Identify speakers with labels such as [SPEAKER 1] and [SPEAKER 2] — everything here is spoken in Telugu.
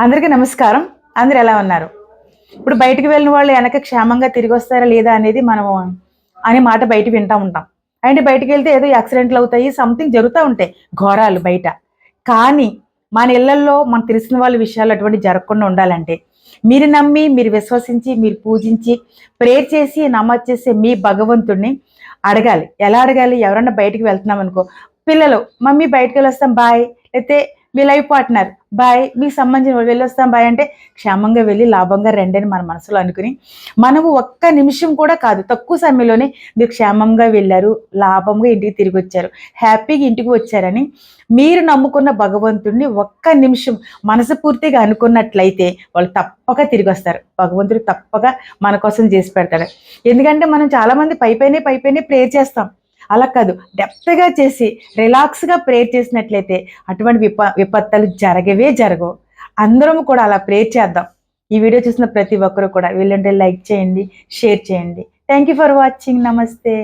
[SPEAKER 1] అందరికీ నమస్కారం. అందరూ ఎలా ఉన్నారు? ఇప్పుడు బయటికి వెళ్ళిన వాళ్ళు వెనక క్షేమంగా తిరిగి వస్తారా లేదా అనేది మనం అనే మాట బయట వింటా ఉంటాం. అంటే బయటికెళ్తే ఏదో యాక్సిడెంట్లు అవుతాయి, సంథింగ్ జరుగుతా ఉంటాయి ఘోరాలు బయట. కానీ మన ఇళ్లల్లో మనకు తెలిసిన వాళ్ళ విషయాలు అటువంటివి జరగకుండా ఉండాలంటే మీరు నమ్మి, మీరు విశ్వసించి, మీరు పూజించి, ప్రేయర్ చేసి, నమాజ్ చేసే మీ భగవంతుడిని అడగాలి. ఎలా అడగాలి? ఎవరన్నా బయటికి వెళ్తున్నామనుకో, పిల్లలు మమ్మీ బయటికెళ్ళొస్తాం బాయ్, లేతే మీ లైఫ్ పార్ట్నర్ బాయ్, మీకు సంబంధించిన వాళ్ళు వెళ్ళొస్తాం బాయ్ అంటే క్షేమంగా వెళ్ళి లాభంగా రండి అని మన మనసులో అనుకుని, మనము ఒక్క నిమిషం కూడా కాదు, తక్కువ సమయంలోనే మీరు క్షేమంగా వెళ్ళారు, లాభంగా ఇంటికి తిరిగి వచ్చారు, హ్యాపీగా ఇంటికి వచ్చారని మీరు నమ్ముకున్న భగవంతుడిని ఒక్క నిమిషం మనస్ఫూర్తిగా అనుకున్నట్లయితే వాళ్ళు తప్పక తిరిగి వస్తారు. భగవంతుడు తప్పక మన కోసం చేసి పెడతాడు. ఎందుకంటే మనం చాలామంది పైపైనే ప్రేయర్ చేస్తాం. అలా కాదు, డెప్త్గా చేసి రిలాక్స్గా ప్రేయర్ చేసినట్లయితే అటువంటి విపత్తులు జరగవు. అందరం కూడా అలా ప్రేయర్ చేద్దాం. ఈ వీడియో చూసిన ప్రతి ఒక్కరు కూడా వీళ్ళంటే లైక్ చేయండి, షేర్ చేయండి. Thank you for watching. నమస్తే.